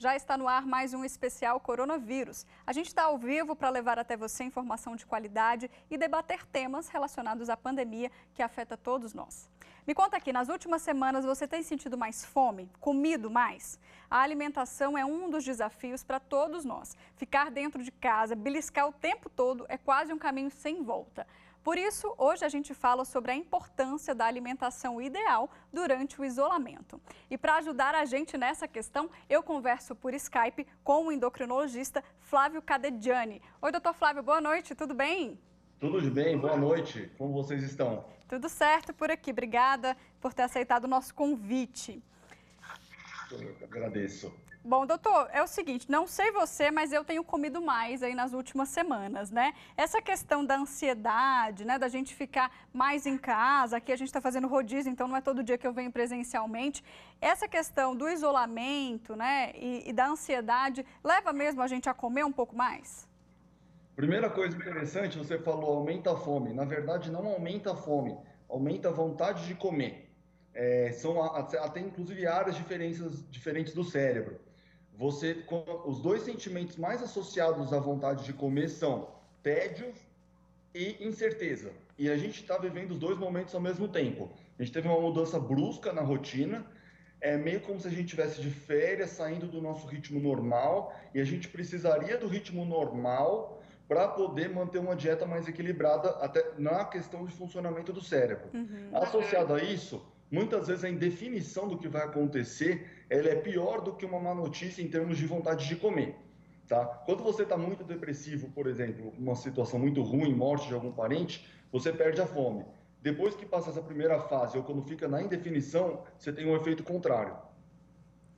Já está no ar mais um especial coronavírus. A gente está ao vivo para levar até você informação de qualidade e debater temas relacionados à pandemia que afeta todos nós. Me conta aqui, nas últimas semanas você tem sentido mais fome? Comido mais? A alimentação é um dos desafios para todos nós. Ficar dentro de casa, beliscar o tempo todo é quase um caminho sem volta. Por isso, hoje a gente fala sobre a importância da alimentação ideal durante o isolamento. E para ajudar a gente nessa questão, eu converso por Skype com o endocrinologista Flávio Cadeggiani. Oi, doutor Flávio, boa noite, tudo bem? Tudo de bem, boa noite. Como vocês estão? Tudo certo por aqui, obrigada por ter aceitado o nosso convite. Eu agradeço. Bom, doutor, é o seguinte, não sei você, mas eu tenho comido mais aí nas últimas semanas, né? Essa questão da ansiedade, né, da gente ficar mais em casa, aqui a gente está fazendo rodízio, então não é todo dia que eu venho presencialmente. Essa questão do isolamento, né, e da ansiedade, leva mesmo a gente a comer um pouco mais? Primeira coisa interessante, você falou aumenta a fome. Na verdade, não aumenta a fome, aumenta a vontade de comer. São até inclusive áreas diferentes do cérebro. Os dois sentimentos mais associados à vontade de comer são tédio e incerteza. E a gente está vivendo os dois momentos ao mesmo tempo. A gente teve uma mudança brusca na rotina, é meio como se a gente estivesse de férias, saindo do nosso ritmo normal, e a gente precisaria do ritmo normal para poder manter uma dieta mais equilibrada, até na questão de funcionamento do cérebro. Associado a isso, muitas vezes a indefinição do que vai acontecer, ela é pior do que uma má notícia em termos de vontade de comer. Tá? Quando você está muito depressivo, por exemplo, uma situação muito ruim, morte de algum parente, você perde a fome. Depois que passa essa primeira fase, ou quando fica na indefinição, você tem um efeito contrário.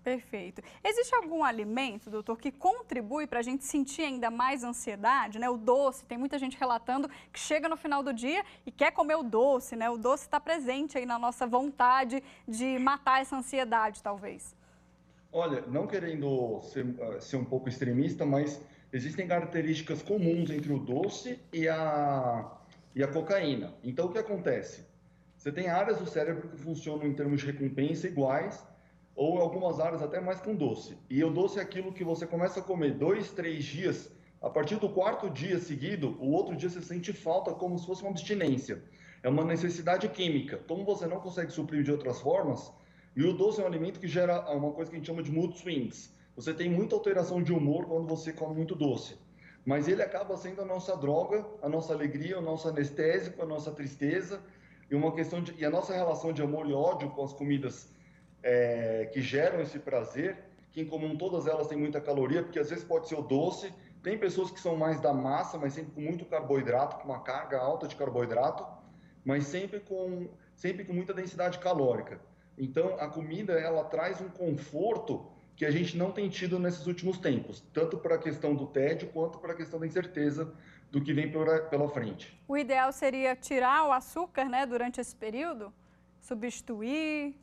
Perfeito. Existe algum alimento, doutor, que contribui para a gente sentir ainda mais ansiedade, né? O doce, tem muita gente relatando que chega no final do dia e quer comer o doce, né? O doce está presente aí na nossa vontade de matar essa ansiedade, talvez. Olha, não querendo ser um pouco extremista, mas existem características comuns entre o doce e a cocaína. Então, o que acontece? Você tem áreas do cérebro que funcionam em termos de recompensa iguais, ou algumas áreas até mais com doce. E o doce é aquilo que você começa a comer 2, 3 dias, a partir do quarto dia seguido, o outro dia você sente falta como se fosse uma abstinência. É uma necessidade química. Como você não consegue suprir de outras formas, e o doce é um alimento que gera uma coisa que a gente chama de mood swings. Você tem muita alteração de humor quando você come muito doce. Mas ele acaba sendo a nossa droga, a nossa alegria, o nosso anestésico, a nossa tristeza e a nossa relação de amor e ódio com as comidas que geram esse prazer, que em comum todas elas têm muita caloria, porque às vezes pode ser o doce. Tem pessoas que são mais da massa, mas sempre com muito carboidrato, com uma carga alta de carboidrato, mas sempre com muita densidade calórica. Então, a comida, ela traz um conforto que a gente não tem tido nesses últimos tempos, tanto para a questão do tédio, quanto para a questão da incerteza do que vem pela frente. O ideal seria tirar o açúcar, né, durante esse período? Substituir?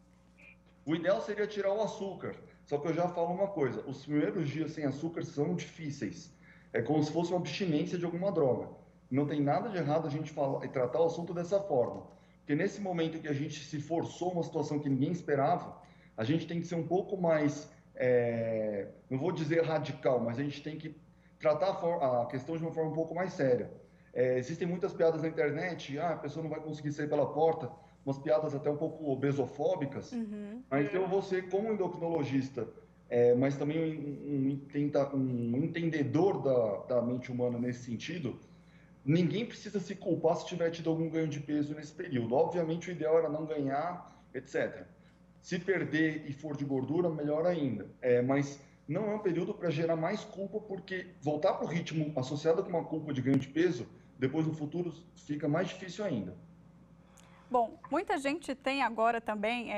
O ideal seria tirar o açúcar, só que eu já falo uma coisa, os primeiros dias sem açúcar são difíceis. É como se fosse uma abstinência de alguma droga. Não tem nada de errado a gente falar e tratar o assunto dessa forma. Porque nesse momento que a gente se forçou uma situação que ninguém esperava, a gente tem que ser um pouco mais, não vou dizer radical, mas a gente tem que tratar a questão de uma forma um pouco mais séria. Existem muitas piadas na internet, a pessoa não vai conseguir sair pela porta, umas piadas até um pouco obesofóbicas, mas eu vou ser como endocrinologista, mas também um entendedor da mente humana nesse sentido. Ninguém precisa se culpar se tiver tido algum ganho de peso nesse período. Obviamente, o ideal era não ganhar, etc. Se perder e for de gordura, melhor ainda. Mas não é um período para gerar mais culpa, porque voltar para o ritmo associado com uma culpa de ganho de peso, depois no futuro fica mais difícil ainda. Bom, muita gente tem agora também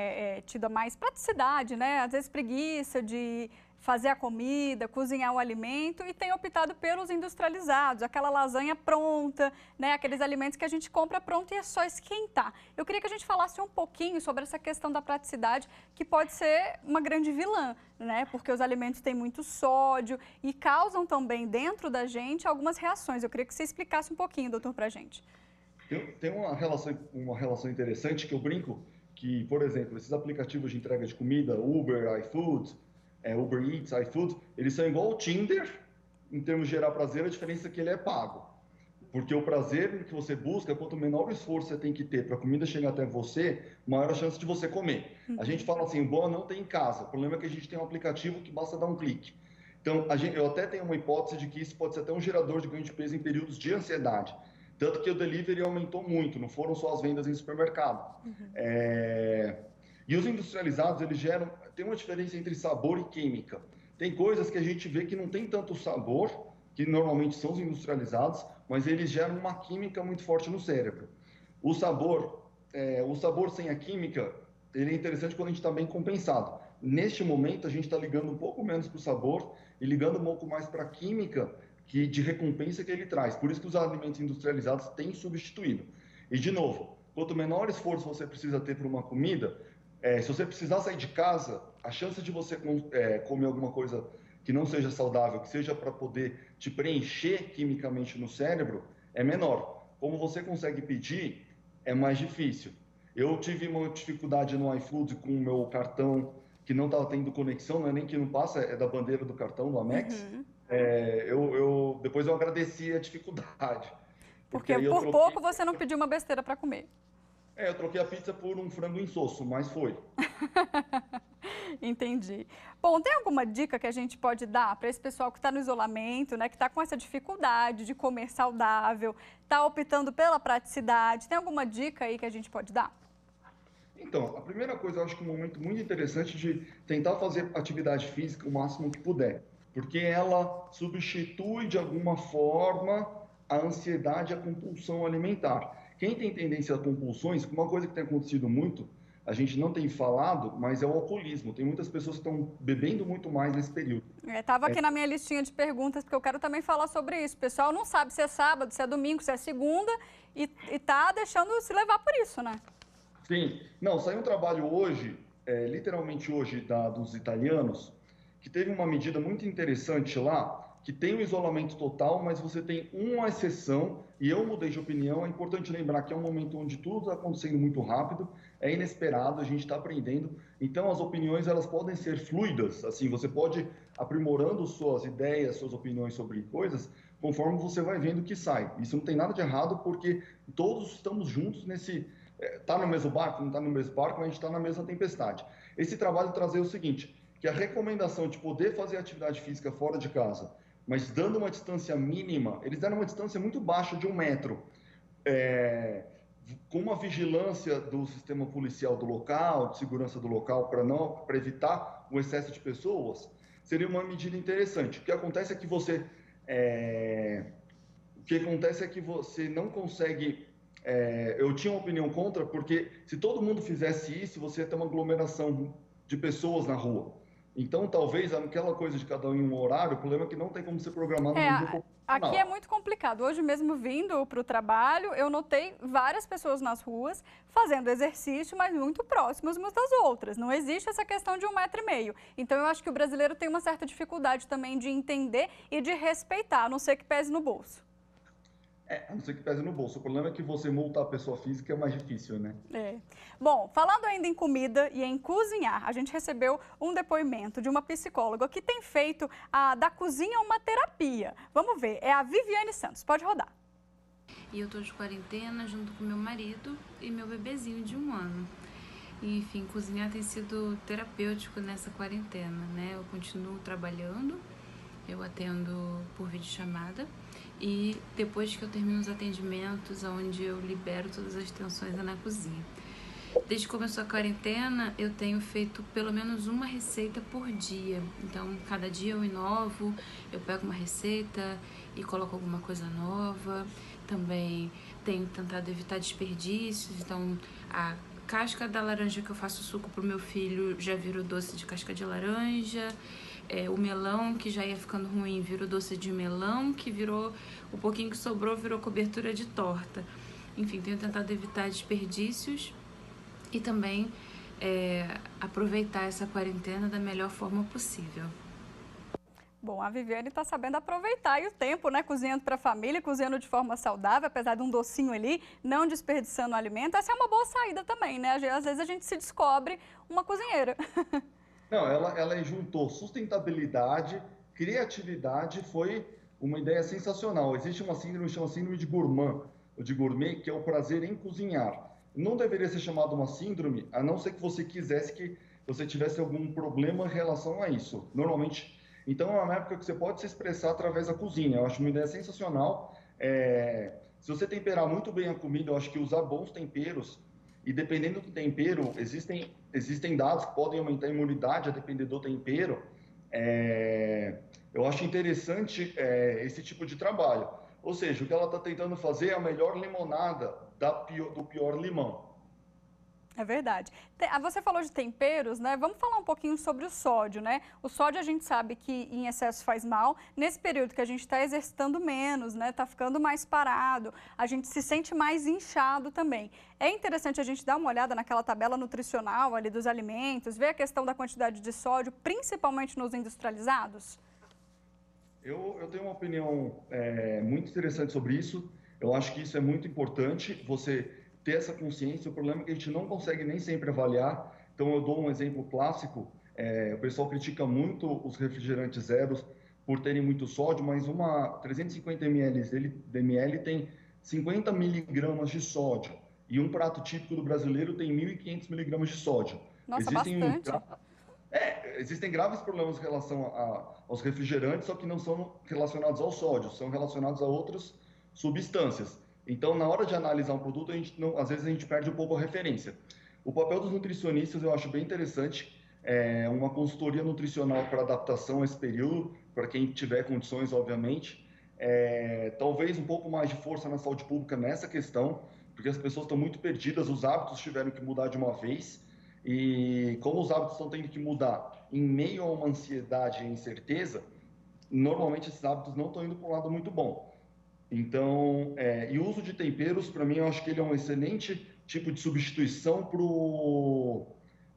tido mais praticidade, né? Às vezes preguiça de fazer a comida, cozinhar o alimento e tem optado pelos industrializados, aquela lasanha pronta, né? Aqueles alimentos que a gente compra pronto e é só esquentar. Eu queria que a gente falasse um pouquinho sobre essa questão da praticidade, que pode ser uma grande vilã, né? Porque os alimentos têm muito sódio e causam também dentro da gente algumas reações. Eu queria que você explicasse um pouquinho, doutor, pra gente. Tem uma relação interessante que eu brinco que, por exemplo, esses aplicativos de entrega de comida, Uber, iFood, Uber Eats, iFood, eles são igual ao Tinder, em termos de gerar prazer, a diferença é que ele é pago. Porque o prazer que você busca, quanto menor o esforço você tem que ter para a comida chegar até você, maior a chance de você comer. A gente fala assim, boa não tem em casa. O problema é que a gente tem um aplicativo que basta dar um clique. Então, eu até tenho uma hipótese de que isso pode ser até um gerador de ganho de peso em períodos de ansiedade. Tanto que o delivery aumentou muito, não foram só as vendas em supermercado. E os industrializados, eles tem uma diferença entre sabor e química. Tem coisas que a gente vê que não tem tanto sabor, que normalmente são os industrializados, mas eles geram uma química muito forte no cérebro. O sabor sem a química, ele é interessante quando a gente está bem compensado. Neste momento, a gente está ligando um pouco menos para o sabor e ligando um pouco mais para a química de recompensa que ele traz. Por isso que os alimentos industrializados têm substituído. E, de novo, quanto menor esforço você precisa ter para uma comida, se você precisar sair de casa, a chance de você comer alguma coisa que não seja saudável, que seja para poder te preencher quimicamente no cérebro, é menor. Como você consegue pedir, é mais difícil. Eu tive uma dificuldade no iFood com o meu cartão, que não estava tendo conexão, não é nem que não passa, é da bandeira do cartão, do Amex. Depois eu agradeci a dificuldade. Porque por pouco você não pediu uma besteira para comer. Eu troquei a pizza por um frango insosso, mas foi. Entendi. Bom, tem alguma dica que a gente pode dar para esse pessoal que está no isolamento, né, que está com essa dificuldade de comer saudável, está optando pela praticidade? Tem alguma dica aí que a gente pode dar? Então, a primeira coisa, eu acho que é um momento muito interessante de tentar fazer atividade física o máximo que puder, porque ela substitui de alguma forma a ansiedade e a compulsão alimentar. Quem tem tendência a compulsões, uma coisa que tem acontecido muito, a gente não tem falado, mas é o alcoolismo. Tem muitas pessoas que estão bebendo muito mais nesse período. Estava aqui na minha listinha de perguntas, porque eu quero também falar sobre isso. O pessoal não sabe se é sábado, se é domingo, se é segunda, e está deixando se levar por isso, né? Sim. Não, saiu um trabalho hoje, literalmente hoje, dos italianos, que teve uma medida muito interessante lá, que tem o isolamento total, mas você tem uma exceção, e eu mudei de opinião. É importante lembrar que é um momento onde tudo está acontecendo muito rápido, é inesperado, a gente está aprendendo, então as opiniões elas podem ser fluidas, assim, você pode aprimorando suas ideias, suas opiniões sobre coisas, conforme você vai vendo o que sai. Isso não tem nada de errado, porque todos estamos juntos nesse... Está no mesmo barco, não está no mesmo barco, mas a gente está na mesma tempestade. Esse trabalho trazia o seguinte, que a recomendação de poder fazer atividade física fora de casa, mas dando uma distância mínima, eles deram uma distância muito baixa de 1 metro, com uma vigilância do sistema policial do local, de segurança do local, para evitar o excesso de pessoas, seria uma medida interessante. O que acontece é que você não consegue... eu tinha uma opinião contra, porque se todo mundo fizesse isso, você ia ter uma aglomeração de pessoas na rua. Então, talvez, aquela coisa de cada um em um horário, o problema é que não tem como ser programado no nível Aqui é muito complicado. Hoje mesmo, vindo para o trabalho, eu notei várias pessoas nas ruas fazendo exercício, mas muito próximas umas das outras. Não existe essa questão de 1,5 metro. Então, eu acho que o brasileiro tem uma certa dificuldade também de entender e de respeitar, a não ser que pese no bolso. A não ser que pese no bolso. O problema é que você multar a pessoa física é mais difícil, né? Bom, falando ainda em comida e em cozinhar, a gente recebeu um depoimento de uma psicóloga que tem feito da cozinha uma terapia. Vamos ver, é a Viviane Santos. Pode rodar. E eu tô de quarentena junto com meu marido e meu bebezinho de 1 ano. E, enfim, cozinhar tem sido terapêutico nessa quarentena, né? Eu continuo trabalhando, eu atendo por videochamada. E depois que eu termino os atendimentos, onde eu libero todas as tensões na cozinha. Desde que começou a quarentena, eu tenho feito pelo menos uma receita por dia. Então, cada dia eu inovo, eu pego uma receita e coloco alguma coisa nova. Também tenho tentado evitar desperdícios, então a casca da laranja que eu faço suco pro meu filho já virou doce de casca de laranja. O melão, que já ia ficando ruim, virou doce de melão, que virou, o pouquinho que sobrou virou cobertura de torta. Enfim, tenho tentado evitar desperdícios e também aproveitar essa quarentena da melhor forma possível. Bom, a Viviane está sabendo aproveitar aí o tempo, né? Cozinhando para a família, cozinhando de forma saudável, apesar de um docinho ali, não desperdiçando alimento. Essa é uma boa saída também, né? Às vezes a gente se descobre uma cozinheira. Não, ela juntou sustentabilidade, criatividade, foi uma ideia sensacional. Existe uma síndrome, chama síndrome de gourmand, ou de gourmet, que é o prazer em cozinhar. Não deveria ser chamado uma síndrome, a não ser que você quisesse que você tivesse algum problema em relação a isso. Normalmente, então é uma época que você pode se expressar através da cozinha. Eu acho uma ideia sensacional. Se você temperar muito bem a comida, eu acho que usar bons temperos, e dependendo do tempero, existem dados que podem aumentar a imunidade a depender do tempero. Eu acho interessante esse tipo de trabalho. Ou seja, o que ela está tentando fazer é a melhor limonada do pior limão. É verdade. Você falou de temperos, né? Vamos falar um pouquinho sobre o sódio, né? O sódio a gente sabe que em excesso faz mal. Nesse período que a gente está exercitando menos, né? Está ficando mais parado, a gente se sente mais inchado também. É interessante a gente dar uma olhada naquela tabela nutricional ali dos alimentos, ver a questão da quantidade de sódio, principalmente nos industrializados? Eu tenho uma opinião muito interessante sobre isso. Eu acho que isso é muito importante, você ter essa consciência. O problema é que a gente não consegue nem sempre avaliar. Então, eu dou um exemplo clássico. O pessoal critica muito os refrigerantes zeros por terem muito sódio, mas uma 350 ml tem 50 miligramas de sódio. E um prato típico do brasileiro tem 1.500 miligramas de sódio. Nossa, Existem bastante. existem graves problemas em relação aos refrigerantes, só que não são relacionados ao sódio, são relacionados a outras substâncias. Então, na hora de analisar um produto, às vezes a gente perde um pouco a referência. O papel dos nutricionistas eu acho bem interessante, uma consultoria nutricional para adaptação a esse período, para quem tiver condições, obviamente. Talvez um pouco mais de força na saúde pública nessa questão, porque as pessoas estão muito perdidas, os hábitos tiveram que mudar de uma vez. E como os hábitos estão tendo que mudar em meio a uma ansiedade e incerteza, normalmente esses hábitos não estão indo para um lado muito bom. Então, e o uso de temperos, para mim, eu acho que ele é um excelente tipo de substituição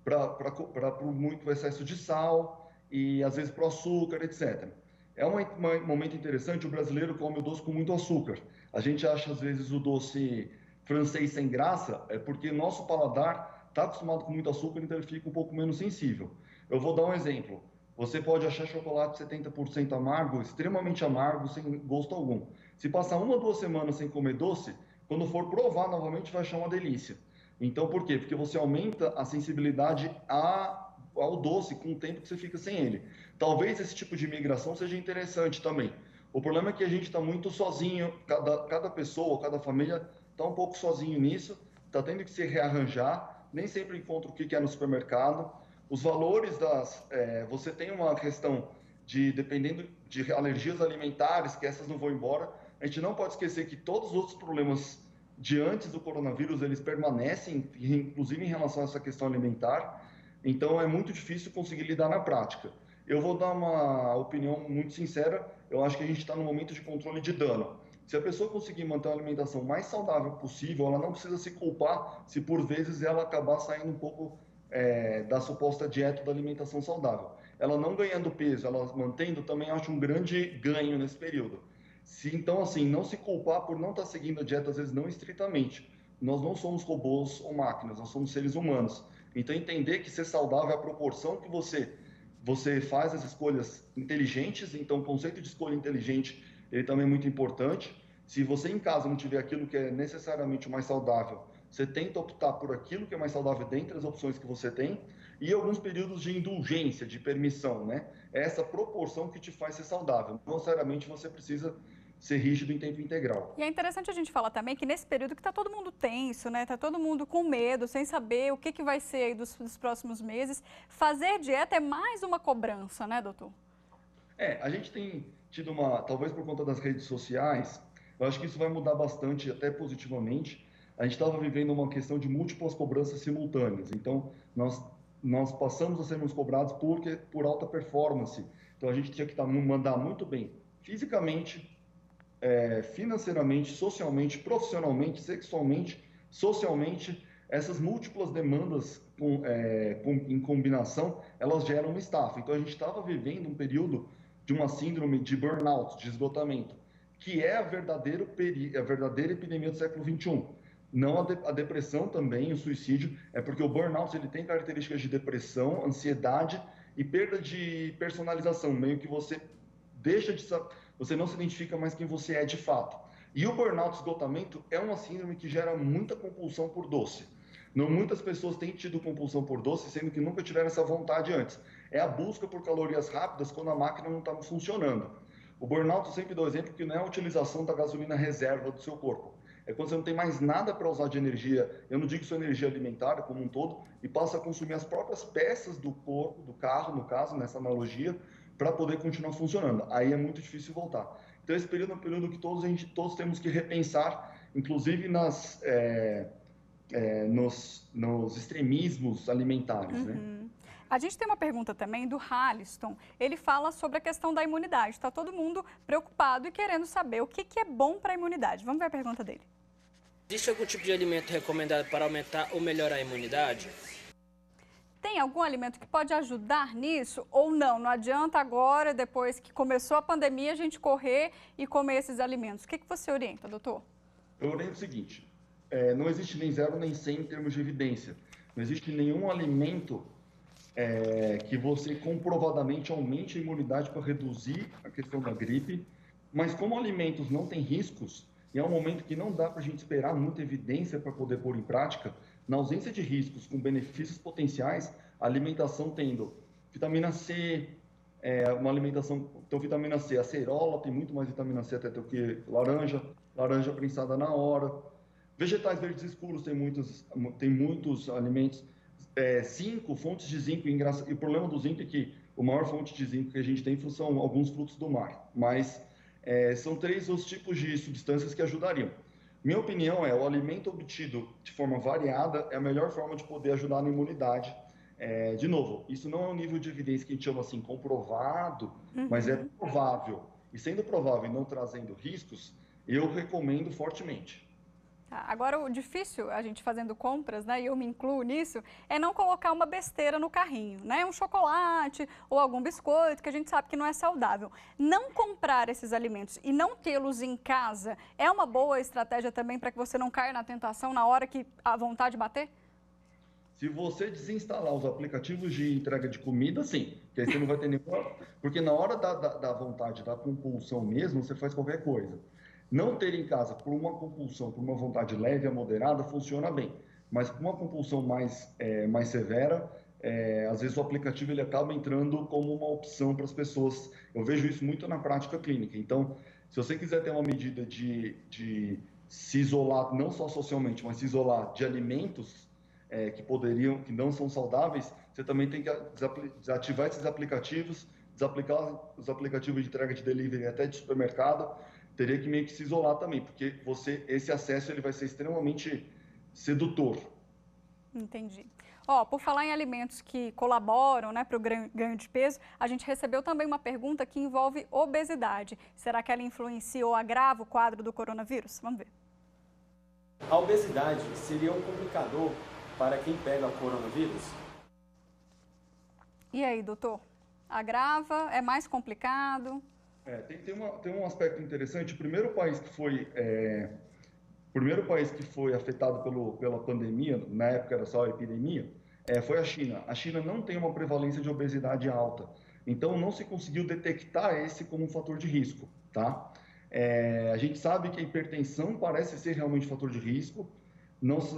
para muito excesso de sal e, às vezes, para o açúcar, etc. É um momento interessante, o brasileiro come o doce com muito açúcar. A gente acha, às vezes, o doce francês sem graça, é porque nosso paladar está acostumado com muito açúcar, então ele fica um pouco menos sensível. Eu vou dar um exemplo. Você pode achar chocolate 70% amargo, extremamente amargo, sem gosto algum. Se passar 1 ou 2 semanas sem comer doce, quando for provar novamente vai achar uma delícia. Então, por quê? Porque você aumenta a sensibilidade ao doce com o tempo que você fica sem ele. Talvez esse tipo de migração seja interessante também. O problema é que a gente está muito sozinho, cada pessoa, cada família está um pouco sozinho nisso, está tendo que se rearranjar, nem sempre encontra o que é no supermercado. Os valores você tem uma questão dependendo de alergias alimentares, que essas não vão embora. A gente não pode esquecer que todos os outros problemas de antes do coronavírus, eles permanecem, inclusive em relação a essa questão alimentar. Então, é muito difícil conseguir lidar na prática. Eu vou dar uma opinião muito sincera, eu acho que a gente está no momento de controle de dano. Se a pessoa conseguir manter uma alimentação mais saudável possível, ela não precisa se culpar se por vezes ela acabar saindo um pouco da suposta dieta da alimentação saudável. Ela não ganhando peso, ela mantendo, também acho um grande ganho nesse período. Então, assim, não se culpar por não estar seguindo a dieta, às vezes não estritamente. Nós não somos robôs ou máquinas, nós somos seres humanos. Então, entender que ser saudável é a proporção que você faz as escolhas inteligentes. Então, o conceito de escolha inteligente, ele também é muito importante. Se você em casa não tiver aquilo que é necessariamente o mais saudável, você tenta optar por aquilo que é mais saudável dentre as opções que você tem, e alguns períodos de indulgência, de permissão, né? É essa proporção que te faz ser saudável. Não necessariamente você precisa ser rígido em tempo integral. E é interessante a gente falar também que nesse período que está todo mundo tenso, né? Está todo mundo com medo, sem saber o que vai ser aí dos próximos meses, fazer dieta é mais uma cobrança, né, doutor? A gente tem tido talvez por conta das redes sociais, eu acho que isso vai mudar bastante, até positivamente. A gente estava vivendo uma questão de múltiplas cobranças simultâneas. Então, nós passamos a sermos cobrados por alta performance. Então, a gente tinha que mandar muito bem fisicamente, financeiramente, socialmente, profissionalmente, sexualmente, socialmente. Essas múltiplas demandas em combinação, elas geram uma estafa. Então, a gente estava vivendo um período de uma síndrome de burnout, de esgotamento, que é a verdadeira epidemia do século XXI. Não a depressão também, o suicídio, é porque o burnout ele tem características de depressão, ansiedade e perda de personalização, meio que você você não se identifica mais quem você é de fato. E o burnout, esgotamento, é uma síndrome que gera muita compulsão por doce. Não, muitas pessoas têm tido compulsão por doce, sendo que nunca tiveram essa vontade antes. É a busca por calorias rápidas quando a máquina não está funcionando. O burnout, eu sempre dou exemplo que não é a utilização da gasolina reserva do seu corpo. É quando você não tem mais nada para usar de energia, eu não digo só energia alimentar como um todo, e passa a consumir as próprias peças do corpo, do carro, no caso, nessa analogia, para poder continuar funcionando. Aí é muito difícil voltar. Então, esse período é um período que todos temos que repensar, inclusive nos extremismos alimentares, né? A gente tem uma pergunta também do Haliston. Ele fala sobre a questão da imunidade. Está todo mundo preocupado e querendo saber o que é bom para a imunidade. Vamos ver a pergunta dele. Existe algum tipo de alimento recomendado para aumentar ou melhorar a imunidade? Tem algum alimento que pode ajudar nisso ou não? Não adianta agora, depois que começou a pandemia, a gente correr e comer esses alimentos. O que você orienta, doutor? Eu oriento o seguinte, não existe nem 0 nem 100 em termos de evidência. Não existe nenhum alimento que você comprovadamente aumente a imunidade para reduzir a questão da gripe, mas como alimentos não têm riscos, e é um momento que não dá para a gente esperar muita evidência para poder pôr em prática, na ausência de riscos com benefícios potenciais, a alimentação tendo vitamina C, uma alimentação, então vitamina C, acerola, tem muito mais vitamina C até do que laranja prensada na hora. Vegetais verdes escuros, tem muitos alimentos. Zinco, fontes de zinco, e o problema do zinco é que a maior fonte de zinco que a gente tem são alguns frutos do mar, mas são 3 os tipos de substâncias que ajudariam. Minha opinião o alimento obtido de forma variada é a melhor forma de poder ajudar na imunidade. De novo, isso não é um nível de evidência que a gente chama assim comprovado, mas é provável. E sendo provável e não trazendo riscos, eu recomendo fortemente. Agora, o difícil, a gente fazendo compras, né, e eu me incluo nisso, é não colocar uma besteira no carrinho, né? Um chocolate ou algum biscoito que a gente sabe que não é saudável. Não comprar esses alimentos e não tê-los em casa é uma boa estratégia também para que você não caia na tentação na hora que a vontade bater? Se você desinstalar os aplicativos de entrega de comida, sim, que aí você não vai ter nenhuma... Porque na hora da vontade, da compulsão mesmo, você faz qualquer coisa. Não ter em casa por uma compulsão, por uma vontade leve a moderada, funciona bem. Mas por uma compulsão mais severa, às vezes o aplicativo ele acaba entrando como uma opção para as pessoas. Eu vejo isso muito na prática clínica. Então, se você quiser ter uma medida de se isolar, não só socialmente, mas se isolar de alimentos que não são saudáveis, você também tem que desativar esses aplicativos, desaplicar os aplicativos de entrega de delivery até de supermercado, teria que meio que se isolar também, porque esse acesso ele vai ser extremamente sedutor. Entendi. Por falar em alimentos que colaboram, né, para o ganho de peso, a gente recebeu também uma pergunta que envolve obesidade. Será que ela influencia ou agrava o quadro do coronavírus? Vamos ver. A obesidade seria um complicador para quem pega o coronavírus? E aí, doutor? Agrava? É mais complicado? Tem um aspecto interessante. O primeiro país que foi afetado pela pandemia, na época era só a epidemia, foi a China. A China não tem uma prevalência de obesidade alta, então não se conseguiu detectar esse como um fator de risco, tá? A gente sabe que a hipertensão parece ser realmente fator de risco,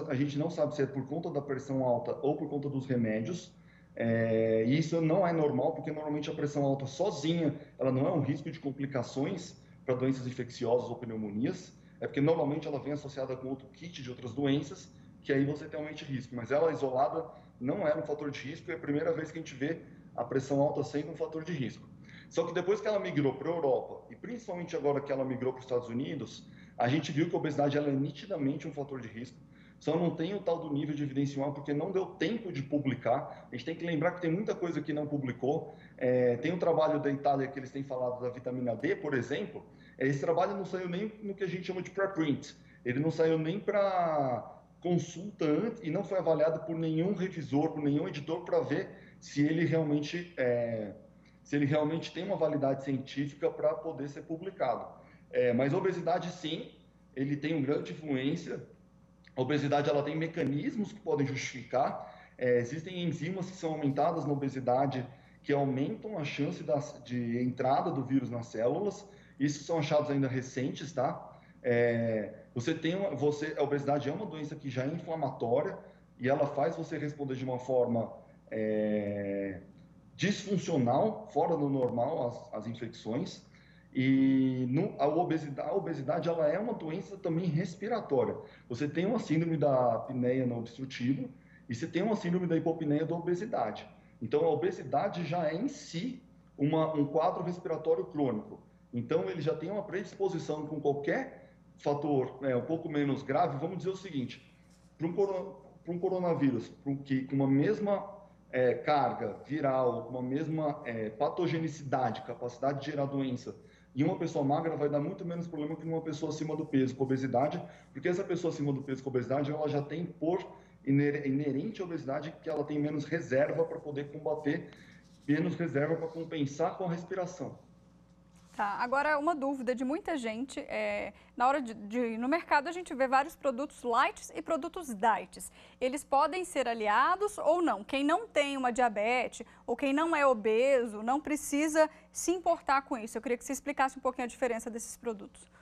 a gente não sabe se é por conta da pressão alta ou por conta dos remédios. E isso não é normal, porque normalmente a pressão alta sozinha, ela não é um risco de complicações para doenças infecciosas ou pneumonias, é porque normalmente ela vem associada com outro kit de outras doenças, que aí você tem aumento de risco, mas ela isolada não era um fator de risco, é a primeira vez que a gente vê a pressão alta sendo um fator de risco. Só que depois que ela migrou para a Europa, e principalmente agora que ela migrou para os Estados Unidos, a gente viu que a obesidade ela é nitidamente um fator de risco, só não tem o tal do nível de evidência porque não deu tempo de publicar. A gente tem que lembrar que tem muita coisa que não publicou. Tem um trabalho da Itália que eles têm falado da vitamina D, por exemplo. Esse trabalho não saiu nem no que a gente chama de preprint. Ele não saiu nem para consulta antes e não foi avaliado por nenhum revisor, por nenhum editor para ver se ele realmente tem uma validade científica para poder ser publicado. Mas a obesidade, sim, ele tem uma grande influência. A obesidade ela tem mecanismos que podem justificar. Existem enzimas que são aumentadas na obesidade que aumentam a chance de entrada do vírus nas células. Isso são achados ainda recentes, tá? A obesidade é uma doença que já é inflamatória e ela faz você responder de uma forma disfuncional, fora do normal, às infecções. E a obesidade ela é uma doença também respiratória. Você tem uma síndrome da apneia não obstrutiva e você tem uma síndrome da hipopneia da obesidade. Então, a obesidade já é em si um quadro respiratório crônico. Então, ele já tem uma predisposição com qualquer fator um pouco menos grave. Vamos dizer o seguinte, para um coronavírus, com uma mesma carga viral, com uma mesma patogenicidade, capacidade de gerar doença, e uma pessoa magra vai dar muito menos problema que uma pessoa acima do peso com obesidade, porque essa pessoa acima do peso com obesidade, ela já tem inerente à obesidade que ela tem menos reserva para poder combater, menos reserva para compensar com a respiração. Tá, agora uma dúvida de muita gente, na hora de ir no mercado a gente vê vários produtos light e produtos diet. Eles podem ser aliados ou não? Quem não tem uma diabetes ou quem não é obeso não precisa se importar com isso. Eu queria que você explicasse um pouquinho a diferença desses produtos.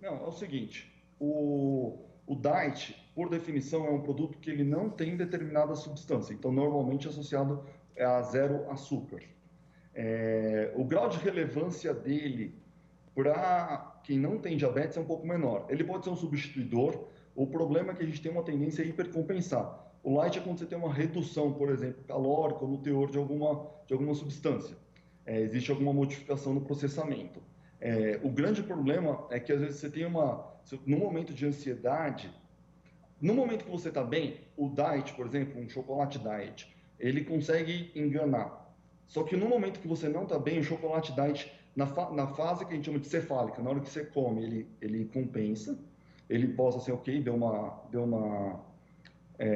Não, é o seguinte, o diet, por definição, é um produto que ele não tem determinada substância, então normalmente é associado a zero açúcar. O grau de relevância dele para quem não tem diabetes é um pouco menor. Ele pode ser um substituidor. O problema é que a gente tem uma tendência a hipercompensar. O light é quando você tem uma redução, por exemplo, calórica ou no teor de alguma substância. Existe alguma modificação no processamento. O grande problema é que às vezes você tem no momento de ansiedade, no momento que você está bem, o diet, por exemplo, um chocolate diet, ele consegue enganar. Só que no momento que você não está bem, o chocolate diet, na fase que a gente chama de cefálica, na hora que você come, ele compensa, ele possa ser ok, deu uma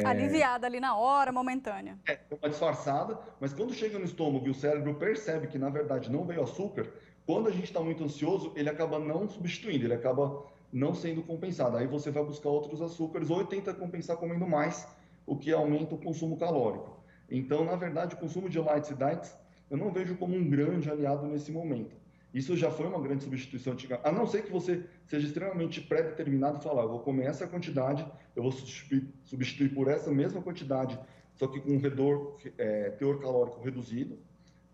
aliviada ali na hora, momentânea. Deu uma disfarçada, mas quando chega no estômago e o cérebro percebe que na verdade não veio açúcar, quando a gente está muito ansioso, ele acaba não substituindo, ele acaba não sendo compensado. Aí você vai buscar outros açúcares ou tenta compensar comendo mais, o que aumenta o consumo calórico. Então, na verdade, o consumo de lights e diets eu não vejo como um grande aliado nesse momento. Isso já foi uma grande substituição antiga, a não ser que você seja extremamente pré-determinado e falar, eu vou comer essa quantidade, eu vou substituir por essa mesma quantidade, só que com um teor calórico reduzido,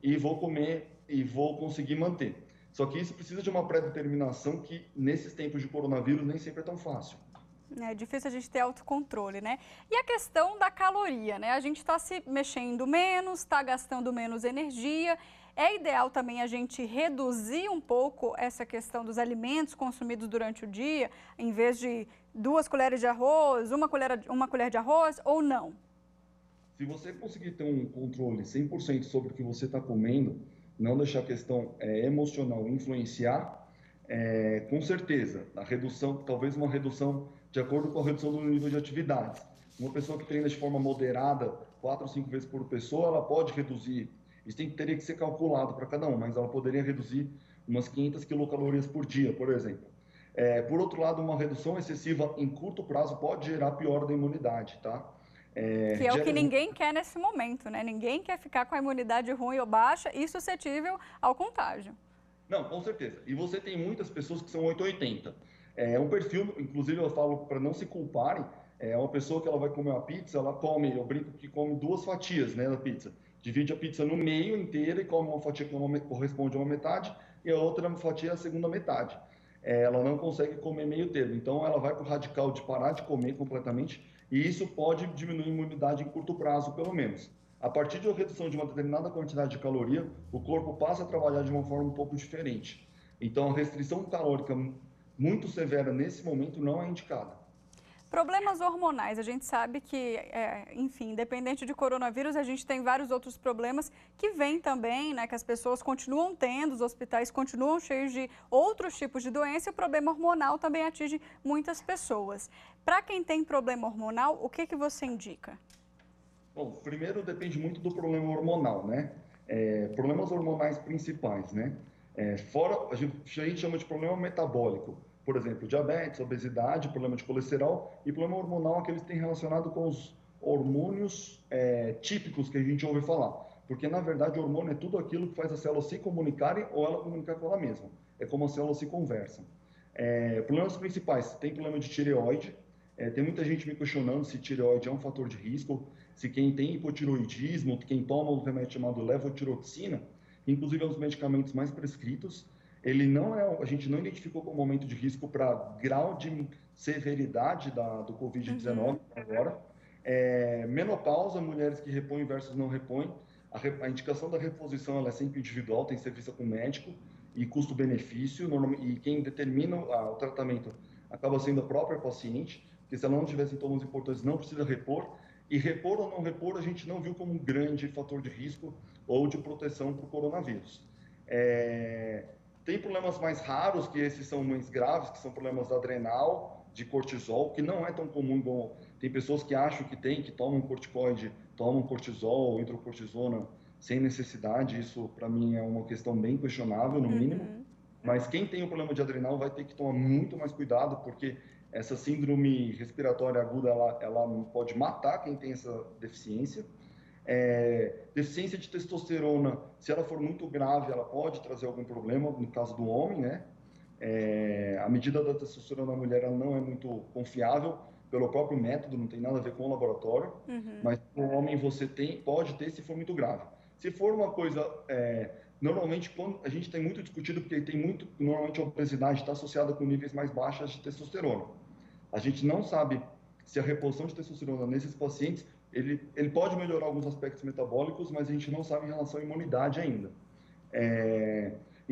e vou comer e vou conseguir manter. Só que isso precisa de uma pré-determinação que, nesses tempos de coronavírus, nem sempre é tão fácil. É difícil a gente ter autocontrole, né? E a questão da caloria, né? A gente está se mexendo menos, está gastando menos energia. É ideal também a gente reduzir um pouco essa questão dos alimentos consumidos durante o dia, em vez de 2 colheres de arroz, uma colher de arroz ou não? Se você conseguir ter um controle 100% sobre o que você está comendo, não deixar a questão emocional influenciar, com certeza, a redução, talvez uma redução de acordo com a redução do nível de atividades. Uma pessoa que treina de forma moderada, 4 ou 5 vezes por pessoa, ela pode reduzir, isso teria que ser calculado para cada um, mas ela poderia reduzir umas 500 quilocalorias por dia, por exemplo. Por outro lado, uma redução excessiva em curto prazo pode gerar piora da imunidade, tá? Que é o que ninguém quer nesse momento, né? Ninguém quer ficar com a imunidade ruim ou baixa e suscetível ao contágio. Não, com certeza. E você tem muitas pessoas que são 880. É um perfil, inclusive eu falo para não se culparem, é uma pessoa que ela vai comer uma pizza, ela come, eu brinco que come 2 fatias, né, da pizza. Divide a pizza no meio inteira e come uma fatia que corresponde a uma metade e a outra fatia a segunda metade. Ela não consegue comer meio termo, então ela vai para o radical de parar de comer completamente e isso pode diminuir a imunidade em curto prazo, pelo menos. A partir de uma redução de uma determinada quantidade de caloria, o corpo passa a trabalhar de uma forma um pouco diferente. Então, a restrição calórica muito severa nesse momento não é indicada. Problemas hormonais, a gente sabe que, enfim, independente de coronavírus, a gente tem vários outros problemas que vêm também, né, que as pessoas continuam tendo, os hospitais continuam cheios de outros tipos de doença e o problema hormonal também atinge muitas pessoas. Para quem tem problema hormonal, o que você indica? Bom, primeiro depende muito do problema hormonal, né? Problemas hormonais principais, né? Fora, a gente chama de problema metabólico. Por exemplo, diabetes, obesidade, problema de colesterol e problema hormonal, aqueles que têm relacionado com os hormônios típicos que a gente ouve falar. porque na verdade o hormônio é tudo aquilo que faz as células se comunicarem ou ela comunicar com ela mesma. É como as células se conversam. Problemas principais, tem problema de tireoide, tem muita gente me questionando se tireoide é um fator de risco, se quem tem hipotireoidismo, quem toma um remédio chamado levotiroxina, inclusive é um dos medicamentos mais prescritos, ele não é, a gente não identificou como aumento de risco para grau de severidade do Covid-19 agora. Menopausa, mulheres que repõem versus não repõem, a indicação da reposição ela é sempre individual, tem que ser vista com médico e custo-benefício, e quem determina o tratamento acaba sendo a própria paciente, porque se ela não tiver sintomas importantes não precisa repor, e repor ou não repor a gente não viu como um grande fator de risco ou de proteção para o coronavírus. Tem problemas mais raros, que esses são mais graves, que são problemas adrenal, de cortisol, que não é tão comum igual... Tem pessoas que acham que tem, que tomam corticoide, tomam cortisol, hidrocortisona, sem necessidade. Isso, para mim, é uma questão bem questionável, no mínimo. Mas quem tem o problema de adrenal vai ter que tomar muito mais cuidado, porque essa síndrome respiratória aguda, ela pode matar quem tem essa deficiência. Deficiência de testosterona, se ela for muito grave, ela pode trazer algum problema, no caso do homem, né? A medida da testosterona na mulher ela não é muito confiável pelo próprio método, não tem nada a ver com o laboratório, mas o homem você pode ter se for muito grave. Se for uma coisa, normalmente quando a gente tem muito discutido, porque normalmente a obesidade está associada com níveis mais baixos de testosterona. A gente não sabe se a reposição de testosterona nesses pacientes, ele pode melhorar alguns aspectos metabólicos, mas a gente não sabe em relação à imunidade ainda.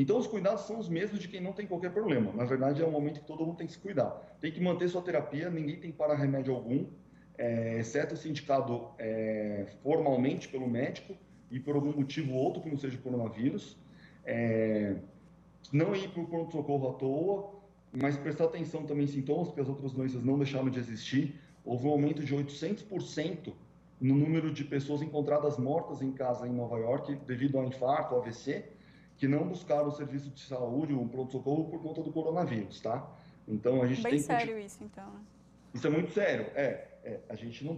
Então, os cuidados são os mesmos de quem não tem qualquer problema. Na verdade, é um momento que todo mundo tem que se cuidar. Tem que manter sua terapia, ninguém tem que parar remédio algum, exceto se indicado formalmente pelo médico e por algum motivo ou outro que não seja coronavírus. Não ir para o pronto-socorro à toa, mas prestar atenção também em sintomas, porque as outras doenças não deixaram de existir. Houve um aumento de 800% no número de pessoas encontradas mortas em casa em Nova York devido ao infarto, ao AVC, que não buscaram o serviço de saúde, o pronto-socorro, por conta do coronavírus, tá? Então, a gente bem sério isso, então. Isso é muito sério. A gente não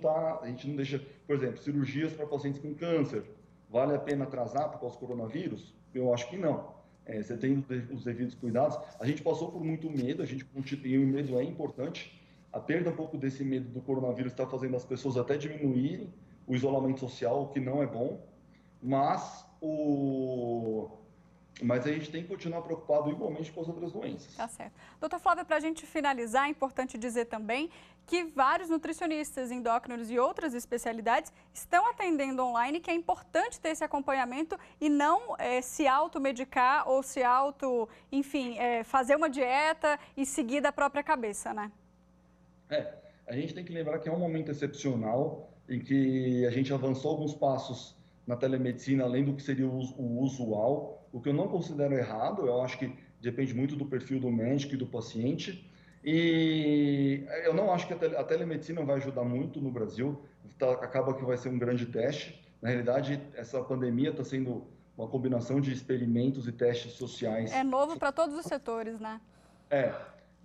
deixa, por exemplo, cirurgias para pacientes com câncer. Vale a pena atrasar por causa do coronavírus? Eu acho que não. Você tem os devidos cuidados. A gente passou por muito medo, e o medo é importante. A perda um pouco desse medo do coronavírus está fazendo as pessoas até diminuírem o isolamento social, o que não é bom. Mas a gente tem que continuar preocupado igualmente com as outras doenças. Tá certo. Doutor Flávio, para a gente finalizar, é importante dizer também que vários nutricionistas, endócrinos e outras especialidades estão atendendo online, que é importante ter esse acompanhamento e não se automedicar ou fazer uma dieta e seguir da própria cabeça, né? A gente tem que lembrar que é um momento excepcional em que a gente avançou alguns passos na telemedicina, além do que seria o usual, o que eu não considero errado. Eu acho que depende muito do perfil do médico e do paciente, e eu não acho que a telemedicina vai ajudar muito no Brasil, acaba que vai ser um grande teste. Na realidade, essa pandemia está sendo uma combinação de experimentos e testes sociais. É novo para todos os setores, né?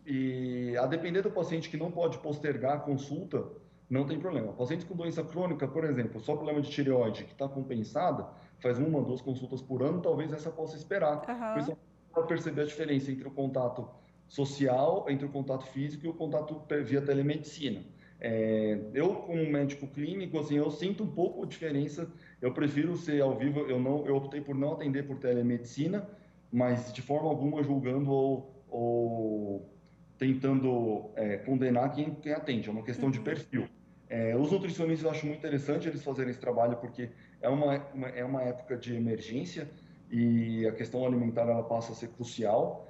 E a depender do paciente que não pode postergar a consulta, não tem problema. Pacientes com doença crônica, por exemplo, só problema de tireoide, que está compensada, faz 1 ou 2 consultas por ano, talvez essa possa esperar. Por isso, pode perceber a diferença entre o contato social, entre o contato físico e o contato via telemedicina. Eu, como médico clínico, assim, eu sinto um pouco a diferença. Eu prefiro ser ao vivo. Eu optei por não atender por telemedicina, mas de forma alguma julgando ou tentando condenar quem atende. É uma questão de perfil. Os nutricionistas eu acho muito interessante eles fazerem esse trabalho, porque é uma época de emergência e a questão alimentar ela passa a ser crucial.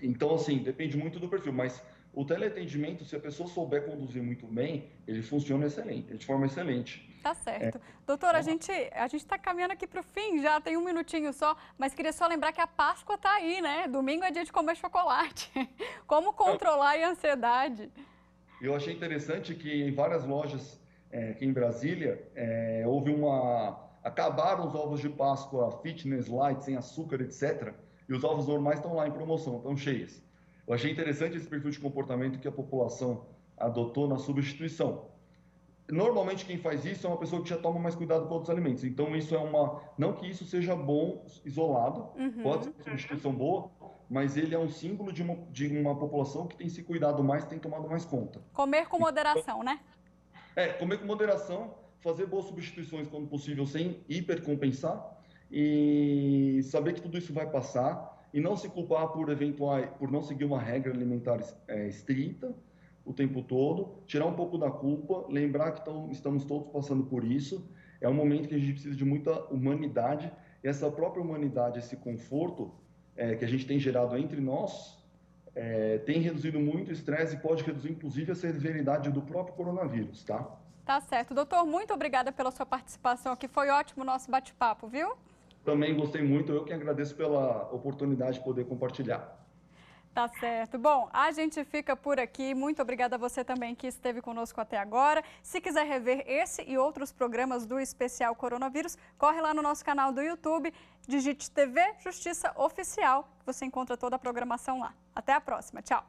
Então, assim, depende muito do perfil, mas o teleatendimento, se a pessoa souber conduzir muito bem, ele funciona excelente, de forma excelente. Tá certo. Doutora, a gente está caminhando aqui para o fim, já tem 1 minutinho só, mas queria só lembrar que a Páscoa está aí, né? Domingo é dia de comer chocolate. Como controlar a ansiedade? Eu achei interessante que em várias lojas aqui em Brasília, acabaram os ovos de Páscoa fitness, light, sem açúcar, etc. E os ovos normais estão lá em promoção, estão cheios. Eu achei interessante esse perfil de comportamento que a população adotou na substituição. Normalmente quem faz isso é uma pessoa que já toma mais cuidado com outros alimentos. Então isso é não que isso seja bom isolado, pode ser uma substituição boa, mas ele é um símbolo de uma população que tem se cuidado mais, tem tomado mais conta. Comer com moderação, né? Comer com moderação, fazer boas substituições quando possível, sem hipercompensar e saber que tudo isso vai passar e não se culpar por não seguir uma regra alimentar estrita o tempo todo, tirar um pouco da culpa, lembrar que estamos todos passando por isso. É um momento que a gente precisa de muita humanidade e essa própria humanidade, esse conforto que a gente tem gerado entre nós, tem reduzido muito o estresse e pode reduzir, inclusive, a severidade do próprio coronavírus, tá? Tá certo. Doutor, muito obrigada pela sua participação aqui. Foi ótimo o nosso bate-papo, viu? Também gostei muito. Eu que agradeço pela oportunidade de poder compartilhar. Tá certo. Bom, a gente fica por aqui. Muito obrigada a você também que esteve conosco até agora. Se quiser rever esse e outros programas do Especial Coronavírus, corre lá no nosso canal do YouTube, digite TV Justiça Oficial, que você encontra toda a programação lá. Até a próxima. Tchau.